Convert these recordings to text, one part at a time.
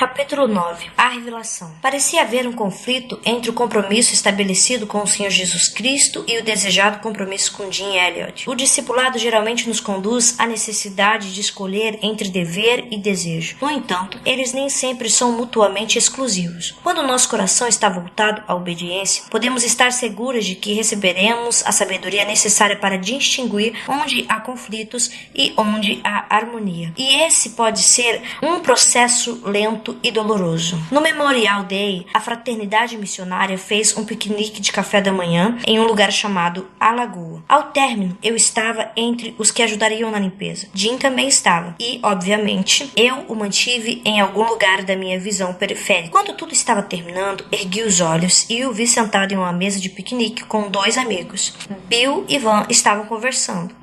Capítulo 9. A revelação. Parecia haver um conflito entre o compromisso estabelecido com o Senhor Jesus Cristo e o desejado compromisso com Jim Elliot. O discipulado geralmente nos conduz à necessidade de escolher entre dever e desejo. No entanto, eles nem sempre são mutuamente exclusivos. Quando o nosso coração está voltado à obediência, podemos estar seguros de que receberemos a sabedoria necessária para distinguir onde há conflitos e onde há harmonia. E esse pode ser um processo lento e doloroso. No Memorial Day, a fraternidade missionária fez um piquenique de café da manhã em um lugar chamado A Lagoa. Ao término, eu estava entre os que ajudariam na limpeza. Jim também estava. E, obviamente, eu o mantive em algum lugar da minha visão periférica. Quando tudo estava terminando, ergui os olhos e o vi sentado em uma mesa de piquenique com dois amigos. Bill e Van estavam conversando.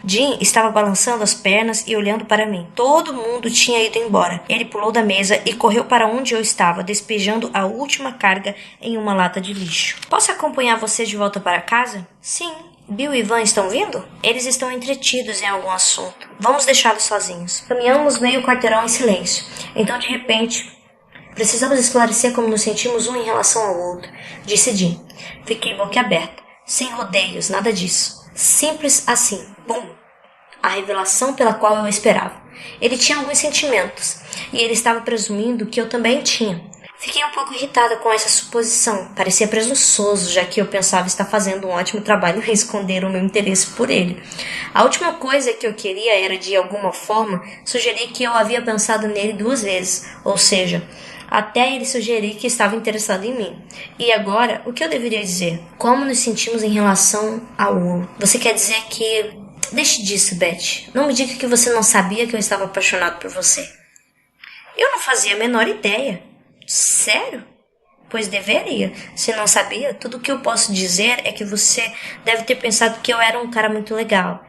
Jim estava balançando as pernas e olhando para mim. Todo mundo tinha ido embora. Ele pulou da mesa e correu para onde eu estava, despejando a última carga em uma lata de lixo. Posso acompanhar você de volta para casa? Sim. Bill e Van estão vindo? Eles estão entretidos em algum assunto. Vamos deixá-los sozinhos. Caminhamos meio quarteirão em silêncio. Então, de repente, precisamos esclarecer como nos sentimos um em relação ao outro, disse Jim. Fiquei boquiaberta. Sem rodeios, nada disso. Simples assim. Bum! A revelação pela qual eu esperava. Ele tinha alguns sentimentos, e ele estava presumindo que eu também tinha. Fiquei um pouco irritada com essa suposição. Parecia presunçoso, já que eu pensava estar fazendo um ótimo trabalho em esconder o meu interesse por ele. A última coisa que eu queria era, de alguma forma, sugerir que eu havia pensado nele 2 vezes, ou seja, até ele sugerir que estava interessado em mim. E agora, o que eu deveria dizer? Como nos sentimos em relação ao outro? Você quer dizer que... Deixe disso, Beth. Não me diga que você não sabia que eu estava apaixonado por você. Eu não fazia a menor ideia. Sério? Pois deveria. Se não sabia, tudo o que eu posso dizer é que você deve ter pensado que eu era um cara muito legal.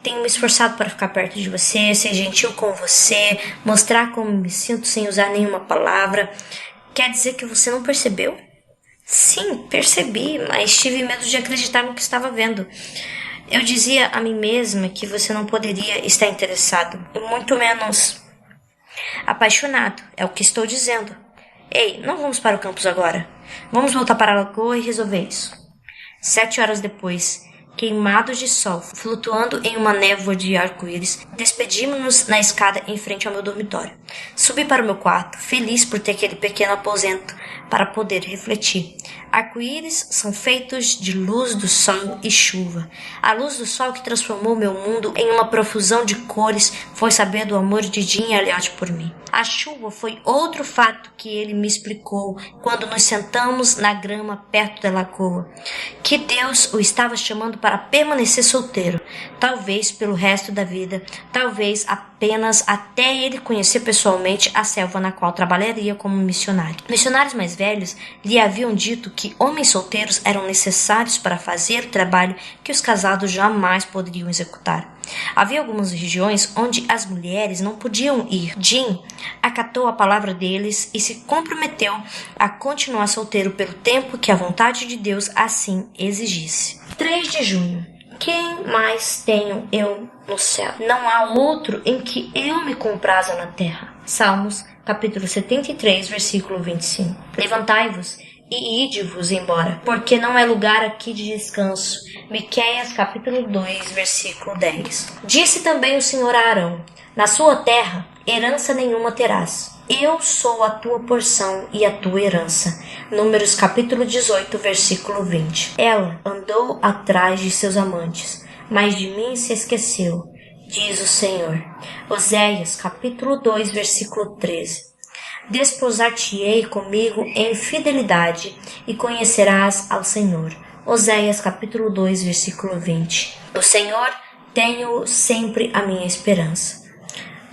Tenho me esforçado para ficar perto de você, ser gentil com você, mostrar como me sinto sem usar nenhuma palavra. Quer dizer que você não percebeu? Sim, percebi, mas tive medo de acreditar no que estava vendo. Eu dizia a mim mesma que você não poderia estar interessado, muito menos apaixonado, é o que estou dizendo. Ei, não vamos para o campus agora. Vamos voltar para a lagoa e resolver isso. 7 horas depois, queimados de sol, flutuando em uma névoa de arco-íris, despedimos-nos na escada em frente ao meu dormitório. Subi para o meu quarto, feliz por ter aquele pequeno aposento para poder refletir. Arco-íris são feitos de luz do sol e chuva. A luz do sol que transformou meu mundo em uma profusão de cores foi saber do amor de Jim Elliot por mim. A chuva foi outro fato que ele me explicou quando nos sentamos na grama perto da lagoa. Que Deus o estava chamando para permanecer solteiro, talvez pelo resto da vida, talvez apenas até ele conhecer pessoalmente a selva na qual trabalharia como missionário. Missionários mais velhos lhe haviam dito que homens solteiros eram necessários para fazer o trabalho que os casados jamais poderiam executar. Havia algumas regiões onde as mulheres não podiam ir. Jim acatou a palavra deles e se comprometeu a continuar solteiro pelo tempo que a vontade de Deus assim exigisse. 3 de junho. Quem mais tenho eu no céu? Não há outro em que eu me compraza na terra. Salmos, capítulo 73, versículo 25. Levantai-vos e ide-vos embora, porque não é lugar aqui de descanso. Miqueias, capítulo 2, versículo 10. Disse também o Senhor a Arão: na sua terra herança nenhuma terás. Eu sou a tua porção e a tua herança. Números capítulo 18, versículo 20. Ela andou atrás de seus amantes, mas de mim se esqueceu, diz o Senhor. Oséias capítulo 2, versículo 13. Desposar-te-ei comigo em fidelidade e conhecerás ao Senhor. Oséias capítulo 2, versículo 20. O Senhor tenho sempre a minha esperança.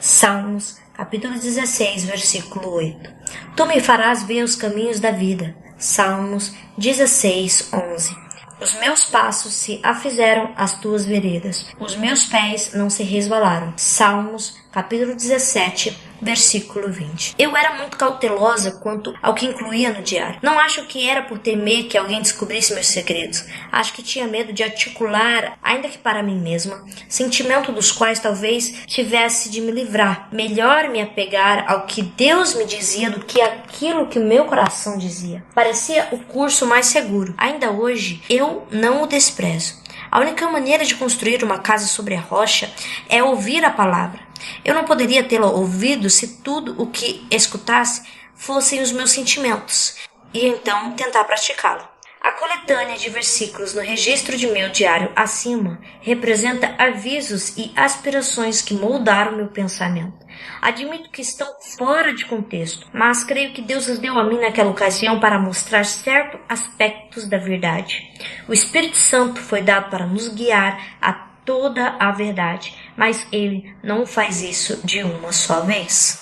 Salmos capítulo 16, versículo 8. Tu me farás ver os caminhos da vida. Salmos 16, 11. Os meus passos se afizeram às tuas veredas. Os meus pés não se resvalaram. Salmos capítulo 17, versículo 20. Eu era muito cautelosa quanto ao que incluía no diário. Não acho que era por temer que alguém descobrisse meus segredos. Acho que tinha medo de articular, ainda que para mim mesma, sentimento dos quais talvez tivesse de me livrar. Melhor me apegar ao que Deus me dizia do que aquilo que meu coração dizia. Parecia o curso mais seguro. Ainda hoje, eu não o desprezo. A única maneira de construir uma casa sobre a rocha é ouvir a palavra. Eu não poderia tê-la ouvido se tudo o que escutasse fossem os meus sentimentos, e então tentar praticá-la. A coletânea de versículos no registro de meu diário acima representa avisos e aspirações que moldaram meu pensamento. Admito que estão fora de contexto, mas creio que Deus as deu a mim naquela ocasião para mostrar certos aspectos da verdade. O Espírito Santo foi dado para nos guiar a toda a verdade, mas Ele não faz isso de uma só vez.